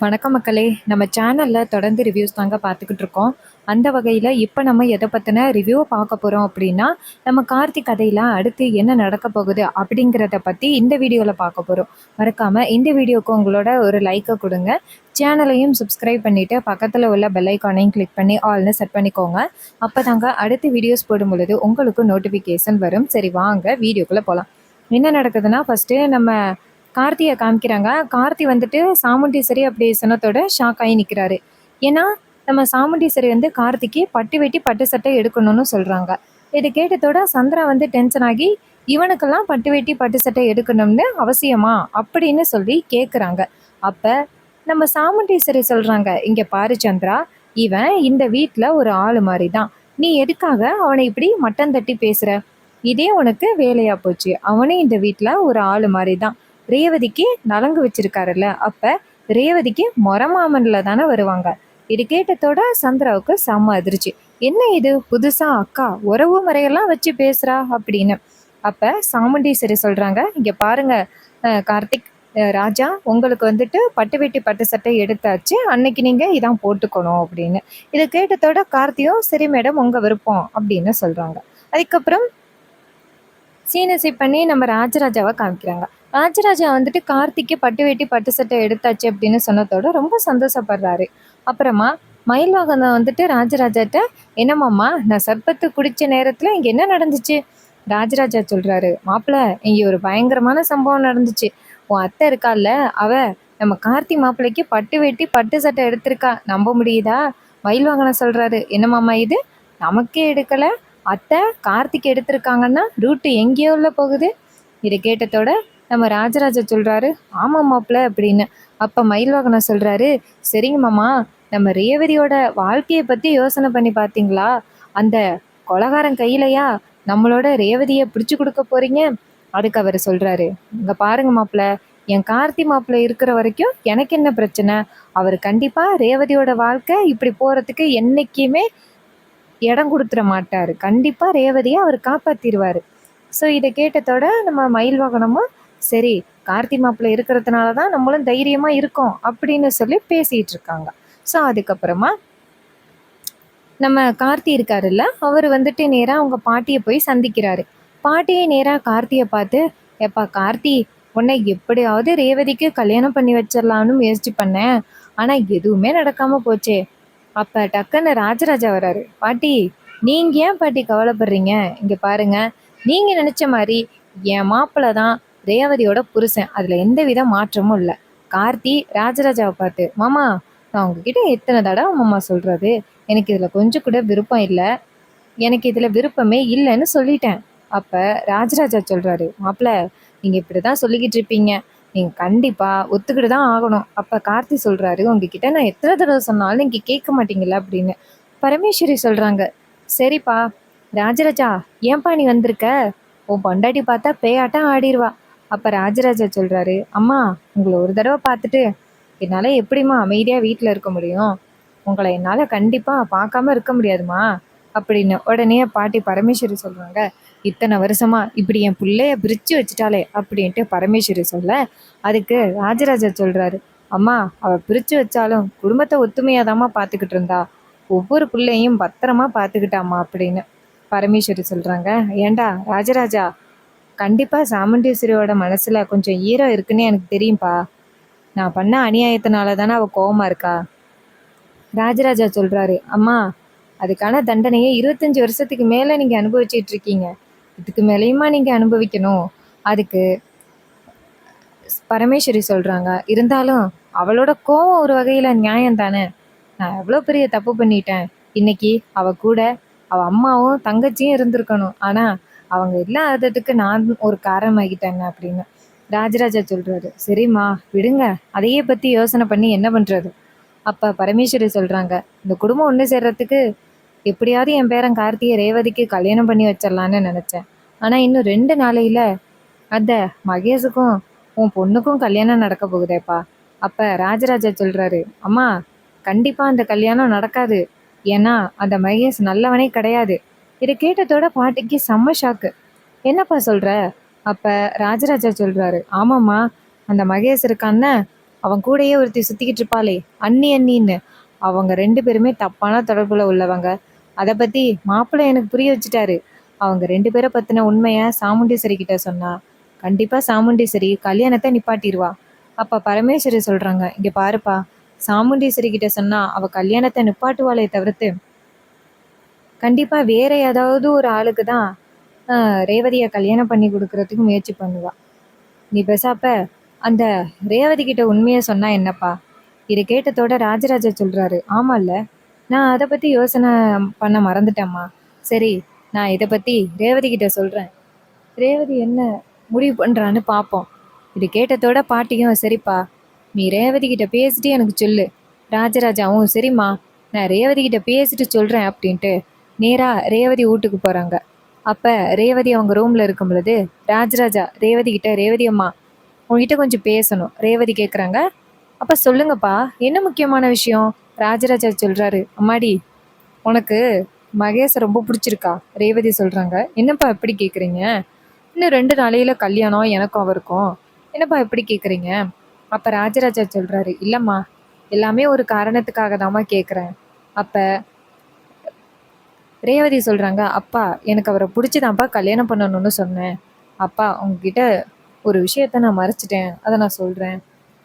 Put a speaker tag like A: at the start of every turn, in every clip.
A: வணக்கம் மக்களே! நம்ம சேனல்ல தொடர்ந்து ரிவ்யூஸ் தாங்க பார்த்துக்கிட்டு இருக்கோம். அந்த வகையில இப்ப நம்ம எத பத்தின ரிவ்யூவ பார்க்க போறோம் அப்படின்னா, நம்ம கார்த்திக் கதையில அடுத்து என்ன நடக்க போகுது அப்படிங்கிறத பத்தி இந்த வீடியோல பார்க்க போறோம். மறக்காம இந்த வீடியோக்கு உங்களோட ஒரு லைக்க குடுங்க. சேனலையும் சப்ஸ்கிரைப் பண்ணிட்டு பக்கத்துல உள்ள பெல் ஐகானையும் கிளிக் பண்ணி ஆல்ன்னு செட் பண்ணிக்கோங்க. அப்பதாங்க அடுத்து வீடியோஸ் போடும்பொழுது உங்களுக்கு நோட்டிஃபிகேஷன் வரும். சரி வாங்க வீடியோக்குள்ள போலாம். என்ன நடக்குதுன்னா, ஃபர்ஸ்ட்டு நம்ம கார்த்திய காமிக்கிறாங்க. கார்த்தி வந்துட்டு சாமுண்டீஸ்வரி அப்படி சொன்னதோட ஷாக் ஆகி நிற்கிறாரு. ஏன்னா நம்ம சாமுண்டீஸ்வரி வந்து கார்த்திக்கு பட்டு வெட்டி பட்டு சட்டை எடுக்கணும்னு சொல்கிறாங்க. இது கேட்டதோட சந்திரா வந்து டென்ஷன் ஆகி இவனுக்கெல்லாம் பட்டு வெட்டி பட்டு சட்டை எடுக்கணும்னு அவசியமா அப்படின்னு சொல்லி கேட்குறாங்க. அப்போ நம்ம சாமுண்டீஸ்வரி சொல்கிறாங்க, இங்கே பாரு சந்திரா, இவன் இந்த வீட்டில் ஒரு ஆள் மாதிரி தான். நீ எதுக்காக அவனை இப்படி மட்டம் தட்டி பேசுகிற? இதே உனக்கு வேலையா போச்சு. அவனே இந்த வீட்டில் ஒரு ஆள் மாதிரி தான். ரேவதிக்கு நலங்கு வச்சிருக்காருல்ல, அப்ப ரேவதிக்கு மொரமாமன்ல தானே வருவாங்க. இது கேட்டதோட சந்திராவுக்கு செம்ம அதிர்ச்சி. என்ன இது புதுசா அக்கா உறவு முறையெல்லாம் வச்சு பேசுறா அப்படின்னு. அப்ப சாமுண்டீஸ்வரி சொல்றாங்க, இங்க பாருங்க கார்த்திக், ராஜா, உங்களுக்கு வந்துட்டு பட்டு வெட்டி பட்டு சட்டை எடுத்தாச்சு, அன்னைக்கு நீங்க இதான் போட்டுக்கணும் அப்படின்னு. இதை கேட்டதோட கார்த்தியும் சரி மேடம் உங்க விருப்பம் அப்படின்னு சொல்றாங்க. அதுக்கப்புறம் சீனசி பண்ணி நம்ம ராஜராஜாவை காமிக்கிறாங்க. ராஜராஜா வந்துட்டு கார்த்திக்கு பட்டு வெட்டி பட்டு சட்டை எடுத்தாச்சு அப்படின்னு சொன்னதோட ரொம்ப சந்தோஷப்படுறாரு. அப்புறமா மயில்வாகனம் வந்துட்டு ராஜராஜாட்ட, என்னமாம்மா நான் சர்பத்து குடிச்ச நேரத்தில் இங்கே என்ன நடந்துச்சு? ராஜராஜா சொல்கிறாரு, மாப்பிள்ள இங்கே ஒரு பயங்கரமான சம்பவம் நடந்துச்சு. உன் அத்தை இருக்கால, அவ நம்ம கார்த்தி மாப்பிள்ளைக்கு பட்டு வெட்டி பட்டு சட்டை எடுத்திருக்கா, நம்ப முடியுதா? மயில்வாகனம் சொல்கிறாரு, என்னமாம்மா இது, நமக்கே எடுக்கலை, அத்தை கார்த்திக் எடுத்திருக்காங்கன்னா ரூட்டு எங்கேயோ உள்ள போகுது. இதை கேட்டதோட நம்ம ராஜராஜா சொல்கிறாரு, ஆமாம் மாப்பிள்ள அப்படின்னு. அப்போ மயில்வாகனம் சொல்கிறாரு, சரிங்க மாமா, நம்ம ரேவதியோட வாழ்க்கையை பற்றி யோசனை பண்ணி பார்த்தீங்களா? அந்த கொலகாரன் கையிலையா நம்மளோட ரேவதியை பிடிச்சி கொடுக்க போறீங்க? அதுக்கு அவர் சொல்கிறாரு, இங்கே பாருங்க மாப்பிள்ள, என் கார்த்தி மாப்பிள்ள இருக்கிற வரைக்கும் எனக்கு என்ன பிரச்சனை? அவர் கண்டிப்பாக ரேவதியோட வாழ்க்கை இப்படி போகிறதுக்கு என்றைக்குமே இடம் கொடுத்துட மாட்டார். கண்டிப்பாக ரேவதியை அவர் காப்பாற்றிடுவார். ஸோ இதை கேட்டதோட நம்ம மயில் வாகனமும் சரி, கார்த்தி மாப்பிள்ளை இருக்கிறதுனால தான் நம்மளும் தைரியமாக இருக்கோம் அப்படின்னு சொல்லி பேசிகிட்டு இருக்காங்க. ஸோ அதுக்கப்புறமா நம்ம கார்த்தி இருக்காருல்ல, அவர் வந்துட்டு நேராக அவங்க பாட்டியை போய் சந்திக்கிறாரு. பாட்டியை நேராக கார்த்தியை பார்த்து, எப்பா கார்த்தி, உன்னை எப்படியாவது ரேவதிக்கு கல்யாணம் பண்ணி வச்சிடலான்னு முயற்சி பண்ணேன், ஆனால் எதுவுமே நடக்காமல் போச்சே. அப்போ டக்குன்னு ராஜராஜா வராரு. பாட்டி, நீங்கள் ஏன் பாட்டி கவலைப்படுறீங்க? இங்கே பாருங்க, நீங்கள் நினச்ச மாதிரி என் மாப்பிள்ளை தான் ரேவதியோட புருஷன், அதில் எந்த வித மாற்றமும் இல்லை. கார்த்தி ராஜராஜாவை பார்த்து, மாமா நான் உங்ககிட்ட எத்தனை தடவை மாமா சொல்கிறது, எனக்கு இதில் கொஞ்சம் கூட விருப்பம் இல்லை, எனக்கு இதில் விருப்பமே இல்லைன்னு சொல்லிட்டேன். அப்போ ராஜராஜா சொல்கிறாரு, மாப்பிள்ள நீங்கள் இப்படி தான் சொல்லிக்கிட்டு இருப்பீங்க, நீங்கள் கண்டிப்பாக ஒத்துக்கிட்டு தான் ஆகணும். அப்போ கார்த்தி சொல்கிறாரு, உங்ககிட்ட நான் எத்தனை தடவை சொன்னாலும் நீங்கள் கேட்க மாட்டீங்களா அப்படின்னு. பரமேஸ்வரி சொல்கிறாங்க, சரிப்பா ராஜராஜா, ஏன்பா நீ வந்திருக்க? உன் பொண்டாட்டி பார்த்தா பேயாட்டம் ஆடிடுவா. அப்போ ராஜராஜா சொல்கிறாரு, அம்மா உங்களை ஒரு தடவை பார்த்துட்டு என்னால் எப்படிம்மா அமைதியாக வீட்டில் இருக்க முடியும்? உங்களை என்னால் கண்டிப்பாக பார்க்காம இருக்க முடியாதுமா அப்படின்னு. உடனே பாட்டி பரமேஸ்வரி சொல்கிறாங்க, இத்தனை வருஷமா இப்படி என் பிள்ளைய பிரித்து வச்சுட்டாலே அப்படின்ட்டு பரமேஸ்வரி சொல்ல, அதுக்கு ராஜராஜா சொல்கிறாரு, அம்மா அவள் பிரித்து வச்சாலும் குடும்பத்தை ஒத்துமையாதாம்மா பார்த்துக்கிட்டு இருந்தா, ஒவ்வொரு பிள்ளையும் பத்திரமா பார்த்துக்கிட்டாம்மா அப்படின்னு. பரமேஸ்வரி சொல்கிறாங்க, ஏண்டா ராஜராஜா, கண்டிப்பாக சாமுண்டீஸ்வரியோட மனசில் கொஞ்சம் ஈரம் இருக்குன்னு எனக்கு தெரியும்ப்பா. நான் பண்ண அநியாயத்தினால தானே அவள் கோவமாக இருக்கா. ராஜராஜா சொல்கிறாரு, அம்மா அதுக்கான தண்டனையை 25 வருஷத்துக்கு மேலே நீங்கள் அனுபவிச்சிட்டு இருக்கீங்க, இதுக்கு மேலேயுமா நீங்கள் அனுபவிக்கணும்? அதுக்கு பரமேஸ்வரி சொல்கிறாங்க, இருந்தாலும் அவளோட கோவம் ஒரு வகையில் நியாயம் தானே. நான் எவ்வளோ பெரிய தப்பு பண்ணிட்டேன். இன்னைக்கு அவள் கூட அவள் அம்மாவும் தங்கச்சியும் இருந்திருக்கணும், ஆனால் அவங்க இல்லாததுக்கு நான் ஒரு காரணமாகிட்டேங்க அப்படின்னு. ராஜராஜா சொல்கிறாரு, சரிம்மா விடுங்க, அதையே பற்றி யோசனை பண்ணி என்ன பண்ணுறது. அப்போ பரமேஸ்வரி சொல்கிறாங்க, இந்த குடும்பம் ஒன்று சேர்றதுக்கு எப்படியாவது என் பேரன் கார்த்தியை ரேவதிக்கு கல்யாணம் பண்ணி வச்சிடலான்னு நினச்சேன், ஆனால் இன்னும் 2 நாளையில் அந்த மகேஷுக்கும் உன் பொண்ணுக்கும் கல்யாணம் நடக்க போகுதேப்பா. அப்போ ராஜராஜா சொல்கிறாரு, அம்மா கண்டிப்பாக அந்த கல்யாணம் நடக்காது, ஏன்னா அந்த மகேஷ் நல்லவனே கிடையாது. இதை கேட்டதோட பாட்டிக்கு செம்ம ஷாக்கு. என்னப்பா சொல்கிற? அப்போ ராஜராஜா சொல்கிறாரு, ஆமாம்மா, அந்த மகேஷ் இருக்கான்னு அவன் கூடயே ஒருத்தி சுத்திக்கிட்டு இருப்பாளே, அண்ணி அண்ணின்னு, அவங்க 2 பேருமே தப்பான தொடர்புல உள்ளவங்க. அத பத்தி மாப்பிள்ளை எனக்கு புரிய வச்சுட்டாரு. அவங்க 2 பேர பத்தின உண்மைய சாமுண்டீஸ்வரி கிட்ட சொன்னா, கண்டிப்பா சாமுண்டீஸ்வரி கல்யாணத்த நிப்பாட்டிருவா. அப்ப பரமேஸ்வரி சொல்றாங்க, இங்க பாருப்பா, சாமுண்டீஸ்வரி கிட்ட சொன்னா அவ கல்யாணத்த நிப்பாட்டுவாளே தவிர்த்து, கண்டிப்பா வேற ஏதாவது ஒரு ஆளுக்கு தான் ரேவதிய கல்யாணம் பண்ணி குடுக்கறதுக்கு முயற்சி பண்ணுவா. நீ பேசாப்ப அந்த ரேவதி கிட்ட உண்மைய சொன்னா என்னப்பா? இத கேட்டதோட ராஜராஜா சொல்றாரு, ஆமால்ல, நான் அத பத்தி யோசனை பண்ண மறந்துட்டேம்மா. சரி, நான் இத பத்தி ரேவதி கிட்ட சொல்றேன். ரேவதி என்ன முடிவு பண்றான்னு பார்ப்போம். இது கேட்டதோட பாட்டியும், சரிப்பா, நீ ரேவதி கிட்ட பேசிட்டு எனக்கு சொல்லு. ராஜராஜாவும், சரிம்மா, நான் ரேவதி கிட்ட பேசிட்டு சொல்றேன் அப்படின்ட்டு நேரா ரேவதி வீட்டுக்கு போறாங்க. அப்ப ரேவதி அவங்க ரூம்ல இருக்கும் பொழுது ராஜராஜா ரேவதி கிட்ட, ரேவதி அம்மா, உங்ககிட்ட கொஞ்சம் பேசணும். ரேவதி கேட்குறாங்க. அப்ப சொல்லுங்கப்பா, என்ன முக்கியமான விஷயம்? ராஜராஜா சொல்றாரு, அம்மாடி, உனக்கு மகேஷ ரொம்ப பிடிச்சிருக்கா? ரேவதி சொல்றாங்க. என்னப்பா எப்படி கேட்குறீங்க? இன்னும் 2 நாளையில கல்யாணம் எனக்கும் அவருக்கும். என்னப்பா எப்படி கேட்குறீங்க? அப்ப ராஜராஜா சொல்றாரு, இல்லம்மா, எல்லாமே ஒரு காரணத்துக்காக தாம்மா கேட்குறேன். அப்ப ரேவதி சொல்றாங்க, அப்பா, எனக்கு அவரை பிடிச்சிதான்ப்பா கல்யாணம் பண்ணணும்னு சொன்னேன். அப்பா, உங்ககிட்ட ஒரு விஷயத்த நான் மறைச்சிட்டேன், அதை நான் சொல்றேன்.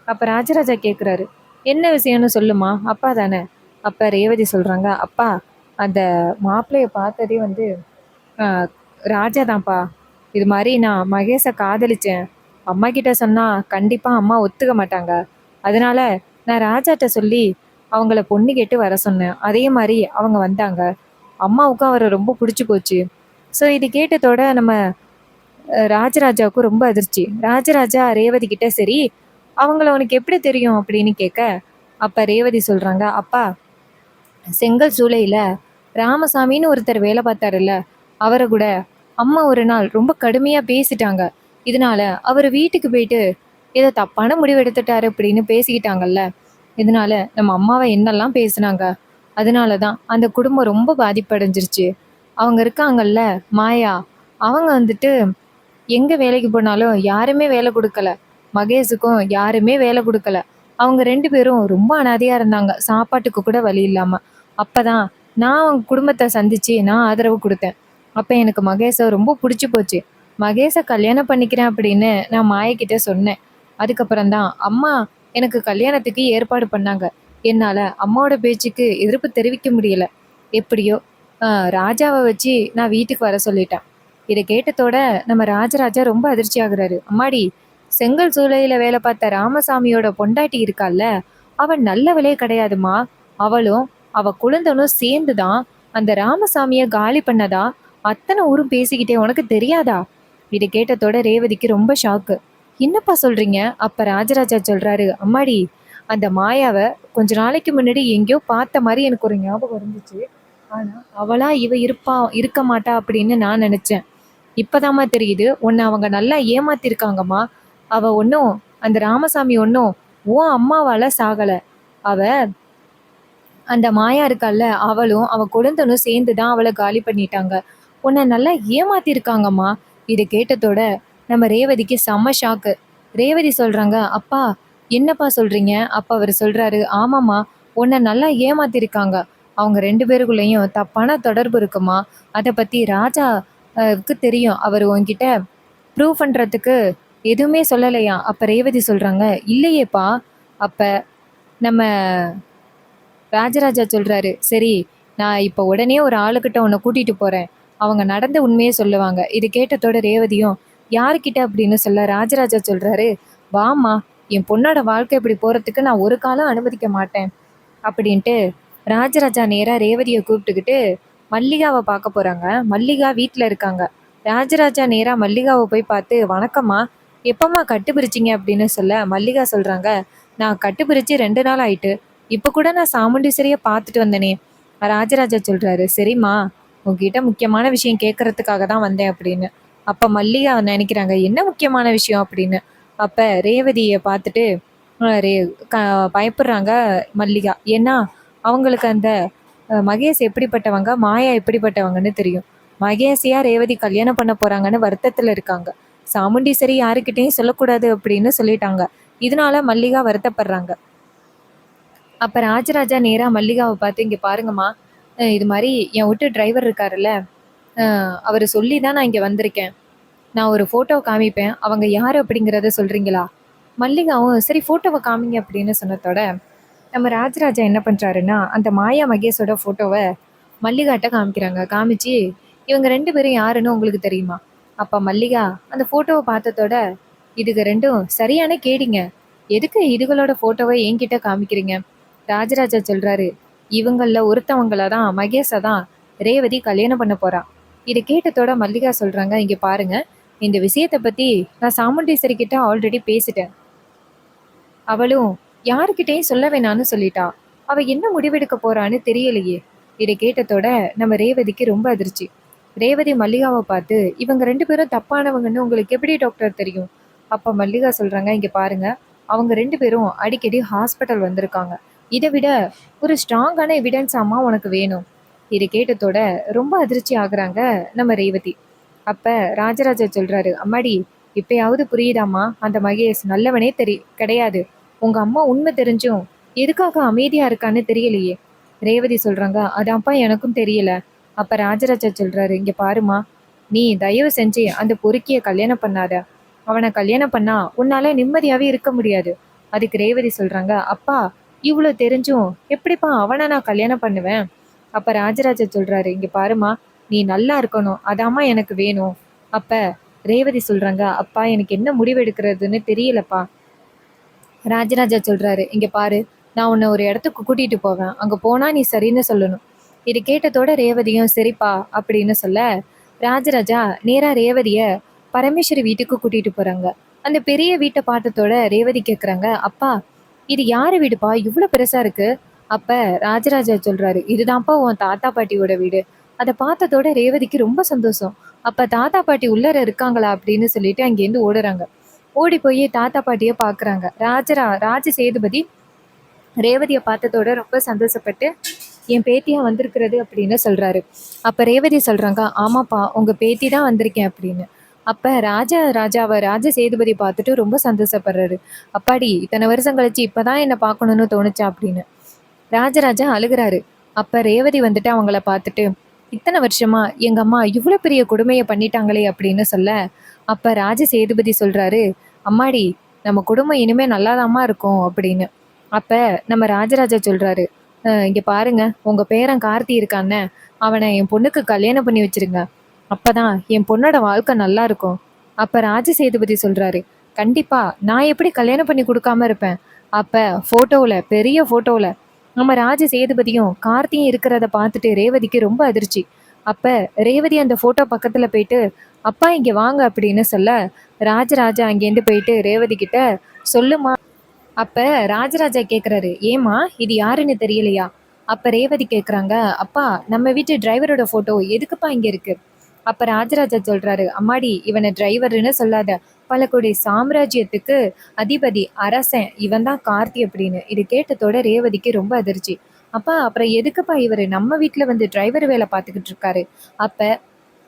A: அப்ப ராஜராஜா கேட்குறாரு, என்ன விஷயம்னு சொல்லுமா, அப்பா தானே. அப்ப ரேவதி சொல்றாங்க, அப்பா, அந்த மாப்பிள்ளைய பார்த்ததே வந்து ஆஹ், ராஜா தான்ப்பா. இது மாதிரி நான் மகேஷை காதலிச்சேன். அம்மா கிட்ட சொன்னா கண்டிப்பா அம்மா ஒத்துக்க மாட்டாங்க. அதனால நான் ராஜாட்ட சொல்லி அவங்கள பொண்ணு கேட்டு வர சொன்னேன். அதே மாதிரி அவங்க வந்தாங்க. அம்மாவுக்கும் அவரை ரொம்ப பிடிச்சி போச்சு. ஸோ இது கேட்டதோட நம்ம ராஜராஜாவுக்கும் ரொம்ப அதிர்ச்சி. ராஜராஜா ரேவதி கிட்ட, சரி, அவங்கள உனக்கு எப்படி தெரியும் அப்படின்னு கேட்க, அப்ப ரேவதி சொல்றாங்க, அப்பா, செங்கல் சூளையில ராமசாமின்னு ஒருத்தர் வேலை பார்த்தாருல்ல, அவரை கூட அம்மா ஒரு நாள் ரொம்ப கடுமையா பேசிட்டாங்க. இதனால அவர் வீட்டுக்கு போயிட்டு ஏதோ தப்பான முடிவு எடுத்துட்டாரு அப்படின்னு பேசிக்கிட்டாங்கல்ல. இதனால நம்ம அம்மாவை என்னெல்லாம் பேசுனாங்க. அதனாலதான் அந்த குடும்பம் ரொம்ப பாதிப்படைஞ்சிருச்சு. அவங்க இருக்காங்கல்ல, மாயா, அவங்க வந்துட்டு எங்க வேலைக்கு போனாலும் யாருமே வேலை கொடுக்கல. மகேஷுக்கும் யாருமே வேலை கொடுக்கல. அவங்க 2 பேரும் ரொம்ப அனாதையா இருந்தாங்க, சாப்பாட்டுக்கு கூட வழி இல்லாம. அப்பதான் நான் அவங்க குடும்பத்தை சந்திச்சு நான் ஆதரவு கொடுத்தேன். அப்ப எனக்கு மகேஷை ரொம்ப பிடிச்சி போச்சு. மகேஷை கல்யாணம் பண்ணிக்கிறேன் அப்படின்னு நான் மாயக்கிட்ட சொன்னேன். அதுக்கப்புறம் தான் அம்மா எனக்கு கல்யாணத்துக்கு ஏற்பாடு பண்ணாங்க. என்னால அம்மாவோட பேச்சுக்கு எதிர்ப்பு தெரிவிக்க முடியல. எப்படியோ ராஜாவை வச்சு நான் வீட்டுக்கு வர சொல்லிட்டேன். இதை கேட்டதோட நம்ம ராஜராஜா ரொம்ப அதிர்ச்சி ஆகுறாரு. அம்மாடி, செங்கல் சூளையில வேலை பார்த்த ராமசாமியோட பொண்டாட்டி இருக்கால்ல, அவன் நல்லவளே கிடையாதுமா. அவளும் அவ குழந்தனும் சேர்ந்துதான் அந்த ராமசாமிய காலி பண்ணதா அத்தனை ஊரும் பேசிக்கிட்டே, உனக்கு தெரியாதா? இதை கேட்டதோட ரேவதிக்கு ரொம்ப ஷாக்கு. என்னப்பா சொல்றீங்க? அப்ப ராஜராஜா சொல்றாரு, அம்மாடி, அந்த மாயாவை கொஞ்ச நாளைக்கு முன்னாடி எங்கேயோ பார்த்த மாதிரி எனக்கு ஒரு ஞாபகம் இருந்துச்சு. ஆனா அவளா இவ இருக்க மாட்டா அப்படின்னு நான் நினைச்சேன். இப்பதாம்மா தெரியுது, உன்னை அவங்க நல்லா ஏமாத்திருக்காங்கம்மா. அவ ஒன்றும், அந்த ராமசாமி ஒன்றும் ஓ அம்மாவால சாகல. அவ அந்த மாயா இருக்கால்ல, அவளும் அவ கொழுந்தனும் சேர்ந்து தான் அவளை காலி பண்ணிட்டாங்க. உன்னை நல்லா ஏமாத்திருக்காங்கம்மா. இதை கேட்டதோட நம்ம ரேவதிக்கு செம்ம ஷாக்கு. ரேவதி சொல்றாங்க, அப்பா, என்னப்பா சொல்றீங்க? அப்ப அவர் சொல்றாரு, ஆமாம்மா, உன்னை நல்லா ஏமாத்திருக்காங்க. அவங்க 2 பேருக்குள்ளேயும் தப்பான தொடர்பு இருக்குமா. அதை பத்தி ராஜா க்கு தெரியும். அவர் உன்கிட்ட ப்ரூவ் பண்றதுக்கு எதுவுமே சொல்லலையா? அப்ப ரேவதி சொல்றாங்க, இல்லையேப்பா. அப்ப நம்ம ராஜராஜா சொல்றாரு, சரி, நான் இப்போ உடனே ஒரு ஆளுகிட்ட உன்னை கூட்டிட்டு போறேன். அவங்க நடந்த உண்மையை சொல்லுவாங்க. இது கேட்டதோட ரேவதியும், யாருக்கிட்ட அப்படின்னு சொல்ல ராஜராஜா சொல்றாரு, வாமா, என் பொண்ணோட வாழ்க்கை இப்படி போறதுக்கு நான் ஒரு காலம் அனுமதிக்க மாட்டேன் அப்படின்ட்டு ராஜராஜா நேரா ரேவதியை கூப்பிட்டுக்கிட்டு மல்லிகாவை பார்க்க போறாங்க. மல்லிகா வீட்டில் இருக்காங்க. ராஜராஜா நேரா மல்லிகாவை போய் பார்த்து, வணக்கம்மா, எப்பம்மா கட்டு பிரிச்சிங்க அப்படின்னு சொல்ல மல்லிகா சொல்றாங்க, நான் கட்டு பிரிச்சு 2 நாள் ஆயிட்டு. இப்போ கூட நான் சாமுண்டீஸ்வரியை பார்த்துட்டு வந்தேனே. ராஜராஜா சொல்றாரு, சரிம்மா, உங்ககிட்ட முக்கியமான விஷயம் கேட்கறதுக்காக தான் வந்தேன் அப்படின்னு. அப்ப மல்லிகா நினைக்கிறாங்க, என்ன முக்கியமான விஷயம் அப்படின்னு. அப்ப ரேவதியை பார்த்துட்டு ரே க பயப்படுறாங்க மல்லிகா. ஏன்னா அவங்களுக்கு அந்த மகேஷ் எப்படிப்பட்டவங்க, மாயா எப்படிப்பட்டவங்கன்னு தெரியும். மகேஷையா ரேவதி கல்யாணம் பண்ண போறாங்கன்னு வருத்தத்துல இருக்காங்க. சாமுண்டீஸ்வரி யாருக்கிட்டையும் சொல்லக்கூடாது அப்படின்னு சொல்லிட்டாங்க. இதனால மல்லிகா வருத்தப்படுறாங்க. அப்ப ராஜராஜா நேரா மல்லிகாவை பார்த்து, இங்க பாருங்கம்மா, இது மாதிரி என் வீட்டு டிரைவர் இருக்காருல்ல, அவர் சொல்லி தான் நான் இங்க வந்திருக்கேன். நான் ஒரு ஃபோட்டோ காமிப்பேன். அவங்க யாரு அப்படிங்கிறத சொல்றீங்களா? மல்லிகாவும் சரி ஃபோட்டோவ காமிங்க அப்படின்னு சொன்னதோட, நம்ம ராஜராஜா என்ன பண்றாருன்னா, அந்த மாயா மகேஷோட ஃபோட்டோவ மல்லிகாட்ட காமிக்கிறாங்க. காமிச்சு, இவங்க 2 பேரும் யாருன்னு உங்களுக்கு தெரியுமா? அப்ப மல்லிகா அந்த ஃபோட்டோவ பார்த்ததோட, இதுக 2ம் சரியான கேடிங்க. எதுக்கு இதுகளோட ஃபோட்டோவ என்கிட்ட காமிக்கிறீங்க? ராஜராஜா சொல்றாரு, இவங்கள ஒருத்தவங்கள தான் மகேஷ தான் ரேவதி கல்யாணம் பண்ண போறா. இத கேட்டதோட மல்லிகா சொல்றாங்க, இங்க பாருங்க, இந்த விஷயத்த பத்தி நான் சாமுண்டீஸ்வரி கிட்ட ஆல்ரெடி பேசிட்டேன். அவளும் யாருக்கிட்டையும் சொல்ல வேணான்னு சொல்லிட்டா. அவ என்ன முடிவெடுக்க போறான்னு தெரியலையே. இதை கேட்டதோட நம்ம ரேவதிக்கு ரொம்ப அதிர்ச்சி. ரேவதி மல்லிகாவை பார்த்து, இவங்க 2 பேரும் தப்பானவங்கன்னு உங்களுக்கு எப்படி டாக்டர் தெரியும்? அப்ப மல்லிகா சொல்றாங்க, இங்க பாருங்க, அவங்க 2 பேரும் அடிக்கடி ஹாஸ்பிட்டல் வந்திருக்காங்க. இதை விட ஒரு ஸ்ட்ராங்கான எவிடன்ஸ் அம்மா உனக்கு வேணும். இதை கேட்டதோட ரொம்ப அதிர்ச்சி ஆகுறாங்க நம்ம ரேவதி. அப்ப ராஜராஜா சொல்றாரு, அம்மாடி, இப்பயாவது புரியுதாம்மா, அந்த மகேஷ் நல்லவனே கிடையாது. உங்க அம்மா உண்மை தெரிஞ்சும் எதுக்காக அமைதியா இருக்கான்னு தெரியலையே. ரேவதி சொல்றாங்க, அதான்ப்பா எனக்கும் தெரியல. அப்ப ராஜராஜா சொல்றாரு, இங்க பாருமா, நீ தயவு செஞ்சு அந்த பொறுக்கிய கல்யாணம் பண்ணாத. அவனை கல்யாணம் பண்ணா உன்னால நிம்மதியாவே இருக்க முடியாது. அதுக்கு ரேவதி சொல்றாங்க, அப்பா, இவ்வளவு தெரிஞ்சும் எப்படிப்பா அவனை நான் கல்யாணம் பண்ணுவேன்? அப்ப ராஜராஜா சொல்றாரு, இங்க பாருமா, நீ நல்லா இருக்கணும், அதாம்மா எனக்கு வேணும். அப்ப ரேவதி சொல்றாங்க, அப்பா எனக்கு என்ன முடிவு எடுக்கிறதுன்னு தெரியலப்பா. ராஜராஜா சொல்றாரு, இங்க பாரு, நான் உன்னை ஒரு இடத்துக்கு கூட்டிட்டு போவேன், அங்க போனா நீ சரின்னு சொல்லணும். இது கேட்டதோட ரேவதியும் சரிப்பா அப்படின்னு சொல்ல, ராஜராஜா நேரா ரேவதிய பரமேஸ்வரி வீட்டுக்கு கூட்டிட்டு போறாங்க. அந்த பெரிய வீட்டை பார்த்ததோட ரேவதி கேக்குறாங்க, அப்பா, இது யாரு வீடுப்பா, இவ்வளவு பெருசா இருக்கு? அப்ப ராஜராஜா சொல்றாரு, இதுதான்ப்பா உன் தாத்தா பாட்டியோட வீடு. அதை பார்த்ததோட ரேவதிக்கு ரொம்ப சந்தோஷம். அப்ப தாத்தா பாட்டி உள்ளர இருக்காங்களா அப்படின்னு சொல்லிட்டு அங்கேருந்து ஓடுறாங்க. ஓடி போய் தாத்தா பாட்டியை பாக்குறாங்க. ராஜ சேதுபதி ரேவதியை பார்த்ததோட ரொம்ப சந்தோஷப்பட்டு, என் பேத்தியா வந்திருக்கிறது அப்படின்னு சொல்றாரு. அப்ப ரேவதி சொல்றாங்க, ஆமாப்பா, உங்க பேத்தி தான் வந்திருக்கேன் அப்படின்னு. அப்ப ராஜ சேதுபதி பார்த்துட்டு ரொம்ப சந்தோஷப்படுறாரு. அப்பாடி, இத்தனை வருஷம் கழிச்சு இப்பதான் என்ன பார்க்கணும்னு தோணுச்சா அப்படின்னு. ராஜராஜா அழுகிறாரு. அப்ப ரேவதி வந்துட்டு அவங்கள பார்த்துட்டு, இத்தனை வருஷமா எங்க அம்மா இவ்வளவு பெரிய கொடுமையை பண்ணிட்டாங்களே அப்படின்னு சொல்ல, அப்ப ராஜ சேதுபதி சொல்றாரு, அம்மாடி, நம்ம குடும்பம் இனிமே நல்லாதாம்மா இருக்கும் அப்படின்னு. அப்ப நம்ம ராஜராஜா சொல்றாரு, இங்க பாருங்க, உங்க பேரன் கார்த்தி இருக்கான்னு, அவனை என் பொண்ணுக்கு கல்யாணம் பண்ணி வச்சிருங்க. அப்பதான் என் பொண்ணோட வாழ்க்கை நல்லா இருக்கும். அப்ப ராஜ சேதுபதி சொல்றாரு, கண்டிப்பா நான் எப்படி கல்யாணம் பண்ணி கொடுக்காம இருப்பேன்? அப்ப போட்டோல, பெரிய போட்டோல நம்ம ராஜ சேதுபதியும் கார்த்தியும் இருக்கிறத பார்த்துட்டு ரேவதிக்கு ரொம்ப அதிர்ச்சி. அப்ப ரேவதி அந்த போட்டோ பக்கத்துல போயிட்டு, அப்பா இங்க வாங்க அப்படின்னு சொல்ல, ராஜராஜா அங்கேருந்து போயிட்டு ரேவதி கிட்ட, சொல்லுமா. அப்ப ராஜராஜா கேக்குறாரு, ஏமா இது யாருன்னு தெரியலையா? அப்ப ரேவதி கேக்குறாங்க, அப்பா, நம்ம வீட்டு டிரைவரோட போட்டோ எதுக்குப்பா இங்க இருக்கு? அப்ப ராஜராஜா சொல்றாரு, அம்மாடி, இவனை டிரைவர்னு சொல்லாத, பல கோடி சாம்ராஜ்யத்துக்கு அதிபதி, அரசன், இவன் தான் கார்த்தி அப்படின்னு. இது கேட்டதோட ரேவதிக்கு ரொம்ப அதிர்ச்சி. அப்பா, அப்புறம் எதுக்குப்பா இவரு நம்ம வீட்டுல வந்து டிரைவர் வேலை பார்த்துக்கிட்டு இருக்காரு? அப்ப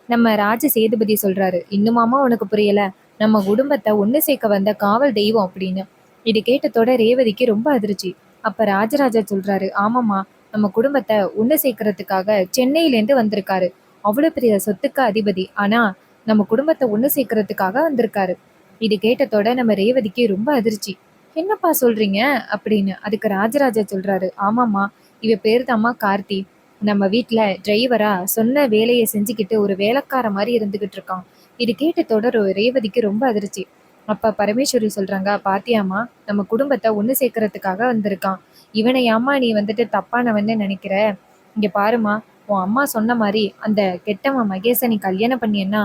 A: நம்ம ராஜ சேதுபதி சொல்றாரு, இன்னுமாமா உனக்கு புரியல? நம்ம குடும்பத்தை ஒண்ணு சேர்க்க வந்த காவல் தெய்வம் அப்படின்னு. இது கேட்டதோட ரேவதிக்கு ரொம்ப அதிர்ச்சி. அப்ப ராஜராஜா சொல்றாரு, ஆமாம்மா, நம்ம குடும்பத்தை ஒண்ணு சேர்க்கறதுக்காக சென்னையிலேருந்து வந்திருக்காரு. அவ்வளவு பெரிய சொத்துக்கு அதிபதி, ஆனா நம்ம குடும்பத்தை ஒண்ணு சேர்க்கறதுக்காக வந்திருக்காரு. இது கேட்டதோட நம்ம ரேவதிக்கு ரொம்ப அதிர்ச்சி. என்னப்பா சொல்றீங்க அப்படின்னு. அதுக்கு ராஜராஜா சொல்றாரு, ஆமாம்மா, இவ பேரு தாம்மா கார்த்தி. நம்ம வீட்டுல டிரைவரா சொன்ன வேலையை செஞ்சுக்கிட்டு ஒரு வேலைக்கார மாதிரி இருந்துகிட்டு இருக்கான். இது கேட்டதோட ரேவதிக்கு ரொம்ப அதிர்ச்சி. அப்ப பரமேஸ்வரி சொல்றாங்க, பாத்தியாமா, நம்ம குடும்பத்தை ஒண்ணு சேர்க்கறதுக்காக வந்திருக்கான். இவனை ஏம்மா நீ வந்துட்டு தப்பானவன்னு நினைக்கிற? இங்க பாருமா, உன் அம்மா சொன்ன மாதிரி அந்த கெட்டவன் மகேச நீ கல்யாணம் பண்ணியன்னா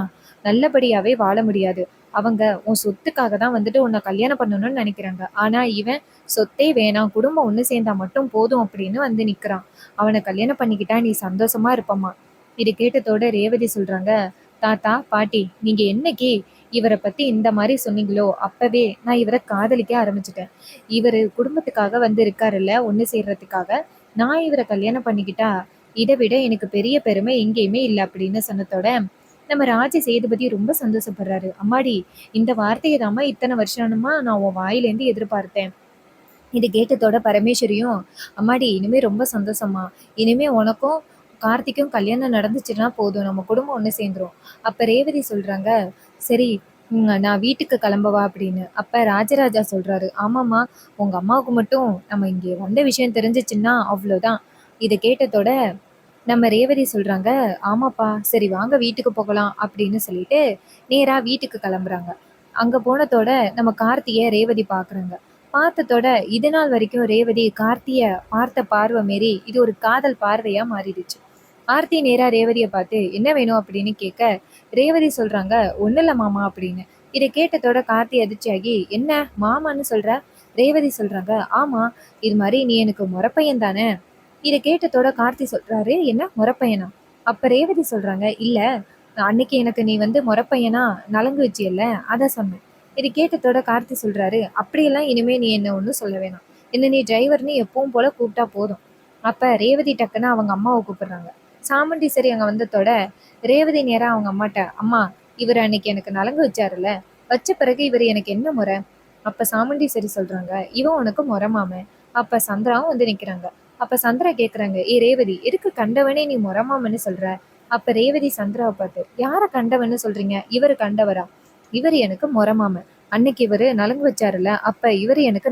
A: நல்லபடியாவே வாழ முடியாது. அவங்க உன் சொத்துக்காக தான் வந்துட்டு உன்னை கல்யாணம் பண்ணணும்னு நினைக்கிறாங்க. ஆனா இவன் சொத்தே வேணாம், குடும்பம் ஒண்ணு சேர்ந்தா மட்டும் போதும் அப்படின்னு வந்து நிக்கிறான். அவனை கல்யாணம் பண்ணிக்கிட்டா நீ சந்தோஷமா இருப்பம்மா. இது கேட்டதோட ரேவதி சொல்றாங்க, தாத்தா பாட்டி, நீங்க என்னைக்கு இவரை பத்தி இந்த மாதிரி சொன்னீங்களோ அப்பவே நான் இவரை காதலிக்க ஆரம்பிச்சிட்டேன். இவரு குடும்பத்துக்காக வந்து இருக்காருல்ல, ஒண்ணு சேர்றதுக்காக, நான் இவரை கல்யாணம் பண்ணிக்கிட்டா இதை விட எனக்கு பெரிய பெருமை எங்கேயுமே இல்லை அப்படின்னு சொன்னதோட நம்ம சேதுபதி ரொம்ப சந்தோஷப்படுறாரு. அம்மாடி, இந்த வார்த்தைய தாம்மா இத்தன வருஷமா நான் உன் வாயிலேருந்து எதிர்பார்த்தேன். இது கேட்டதோட பரமேஸ்வரியும், அம்மாடி இனிமே ரொம்ப சந்தோஷம்மா. இனிமே உனக்கும் கார்த்திக்கும் கல்யாணம் நடந்துச்சுன்னா போதும். நம்ம குடும்பம் ஒண்ணு சேர்ந்துரும். அப்ப ரேவதி சொல்றாங்க, சரி நான் வீட்டுக்கு கிளம்பவா அப்படின்னு. அப்ப ராஜராஜா சொல்றாரு, ஆமாம்மா, உங்க அம்மாவுக்கு மட்டும் நம்ம இங்க வந்த விஷயம் தெரிஞ்சுச்சுன்னா அவ்வளோதான். இத கேட்டதோட நம்ம ரேவதி சொல்றாங்க, ஆமாப்பா, சரி வாங்க வீட்டுக்கு போகலாம் அப்படின்னு சொல்லிட்டு நேரா வீட்டுக்கு கிளம்புறாங்க. அங்க போனதோட நம்ம கார்த்திய ரேவதி பார்க்குறாங்க. பார்த்ததோட இது நாள் வரைக்கும் ரேவதி கார்த்திய பார்த்த பார்வை மாரி இது ஒரு காதல் பார்வையா மாறிடுச்சு. ஆர்த்தி நேரா ரேவதிய பார்த்து என்ன வேணும் அப்படின்னு கேட்க, ரேவதி சொல்றாங்க, ஒண்ணும் இல்ல மாமா அப்படின்னு. இத கேட்டதோட கார்த்தி அதிர்ச்சியாகி, என்ன மாமான்னு சொல்ற? ரேவதி சொல்றாங்க, ஆமா, இது மாதிரி நீ எனக்கு முறப்பையன் தானே? இத கேட்டதோட கார்த்தி சொல்றாரு, என்ன முறப்பையனா? அப்ப ரேவதி சொல்றாங்க, இல்ல, அன்னைக்கு எனக்கு நீ வந்து முறப்பையனா நலங்கு வச்சியல்ல, அத சொன்னேன். இத கேட்டதோட கார்த்தி சொல்றாரு, அப்படியெல்லாம் இனிமே நீ என்ன ஒண்ணும் சொல்ல வேணாம். என்ன நீ டிரைவர்ன்னு எப்பவும் போல கூப்பிட்டா போதும். அப்ப ரேவதி டக்குன்னு அவங்க அம்மாவை கூப்பிடுறாங்க. சாமுண்டீஸ்வரி அங்க வந்ததோட ரேவதி நேரா அவங்க அம்மாட்ட, அம்மா, இவர் அன்னைக்கு எனக்கு நலங்கு வச்சாருல்ல, வச்ச பிறகு இவர் எனக்கு என்ன முறை? அப்ப சாமுண்டீஸ்வரி சொல்றாங்க, இவன் உனக்கு முறை மாமன். அப்ப சந்திராவும் வந்து நிக்கிறாங்க. அப்ப சந்திரா கேக்குறாங்க, ஏ ரேவதி, எதுக்கு கண்டவனே நீ முறை மாமன்னு சொல்ற? அப்ப ரேவதி சந்திராவை பார்த்து, யார கண்டவன்னு சொல்றீங்க? இவரு கண்டவரா? இவரு எனக்கு முறை மாமன். அன்னைக்கு இவரு நலங்கு வச்சாருல்ல, அப்ப இவரு எனக்கு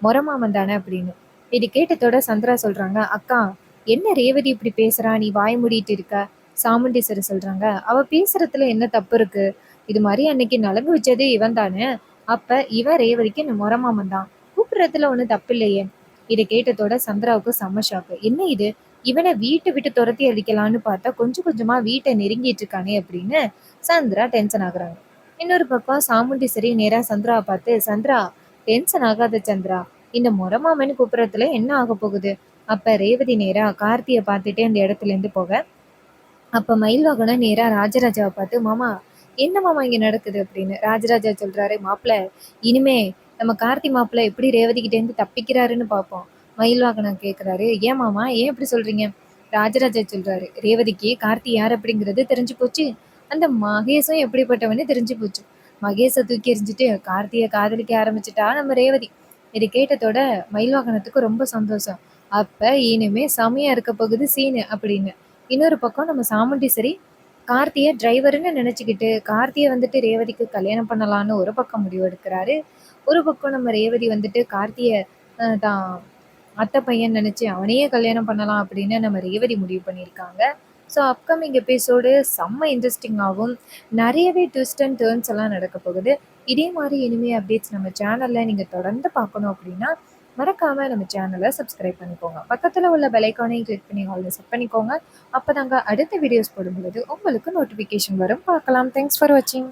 A: முறை மாமன் தானே அப்படின்னு. இது கேட்டதோட சந்திரா சொல்றாங்க, அக்கா, என்ன ரேவதி இப்படி பேசுறா? நீ வாய் மூடிட்டு இருக்க. சாமுண்டீஸ்வரி சொல்றாங்க, அவ பேசுறதுல என்ன தப்பு இருக்கு? இது மாதிரி அன்னைக்கு நலங்கு வச்சது இவன் தானே? அப்ப இவன் ரேவதிக்கு முறை மாமன் தான். கூப்பிடுறதுல ஒண்ணும் தப்பு இல்லையே. இதை கேட்டதோட சந்திராவுக்கு செம்ம ஷாக்கு. என்ன இது? இவனை வீட்டை விட்டு துரத்தி அடிக்கலான்னு பார்த்தா கொஞ்சம் கொஞ்சமா வீட்டை நெருங்கிட்டு இருக்கானே அப்படின்னு சந்திரா டென்ஷன் ஆகுறாங்க. இன்னொரு பக்கம் சாமுண்டீஸ்வரி நேரா சந்திராவை பார்த்து, சந்திரா, டென்ஷன் ஆகாத சந்திரா, இந்த முறமாமன்னு கூப்பிடுறதுல என்ன ஆக போகுது? அப்ப ரேவதி நேரா கார்த்தியை பார்த்துட்டே அந்த இடத்துல இருந்து போக, அப்ப மயில்வாகனம் நேரா ராஜராஜாவை பார்த்து, மாமா, என்ன மாமா இங்க நடக்குது அப்படின்னு. ராஜராஜா சொல்றாரு, மாப்பிள்ள, இனிமே நம்ம கார்த்தி மாப்பிள்ள எப்படி ரேவதி கிட்ட இருந்து தப்பிக்கிறாருன்னு பார்ப்போம். மயில்வாகனம் கேட்கிறாரு, ஏன் மாமா, ஏன் இப்படி சொல்றீங்க? ராஜராஜா சொல்றாரு, ரேவதிக்கு கார்த்தி யார் அப்படிங்கிறது தெரிஞ்சு போச்சு. அந்த மகேஷும் எப்படிப்பட்டவன்னு தெரிஞ்சு போச்சு. மகேஷை தூக்கி எறிஞ்சிட்டு கார்த்தியை காதலிக்க ஆரம்பிச்சுட்டா நம்ம ரேவதி. இது கேட்டதோட மயில்வாகனத்துக்கு ரொம்ப சந்தோஷம். அப்ப இனிமே செமையா இருக்க போகுது சீனு அப்படின்னு. இன்னொரு பக்கம் நம்ம சாமுண்டீஸ்வரி கார்த்தியை டிரைவர்னு நினைச்சுக்கிட்டு கார்த்தியை வந்துட்டு ரேவதிக்கு கல்யாணம் பண்ணலான்னு ஒரு பக்கம் முடிவு எடுக்கிறாரு. ஒரு பக்கம் நம்ம ரேவதி வந்துட்டு கார்த்தியை தான் அத்தை பையன் நினைச்சு அவனையே கல்யாணம் பண்ணலாம் அப்படின்னு நம்ம ரேவதி முடிவு பண்ணியிருக்காங்க. ஸோ அப்கமிங் எபிசோடு செம்ம இன்ட்ரெஸ்டிங்காகவும் நிறையவே ட்விஸ்ட் அண்ட் டேர்ன்ஸ் எல்லாம் நடக்க போகுது. இதே மாதிரி இனிமே அப்டேட்ஸ் நம்ம சேனலில் நீங்கள் தொடர்ந்து பார்க்கணும் அப்படின்னா மறக்காமல் நம்ம சேனலை சப்ஸ்கிரைப் பண்ணிக்கோங்க. பக்கத்தில் உள்ள பெல் ஐகானையும் கிளிக் பண்ணி ஆல்ரெடி செட் பண்ணிக்கோங்க. அப்போ தாங்க அடுத்த வீடியோஸ் போடும்பொழுது உங்களுக்கு நோட்டிஃபிகேஷன் வரும். பார்க்கலாம். தேங்க்ஸ் ஃபார் வாட்சிங்.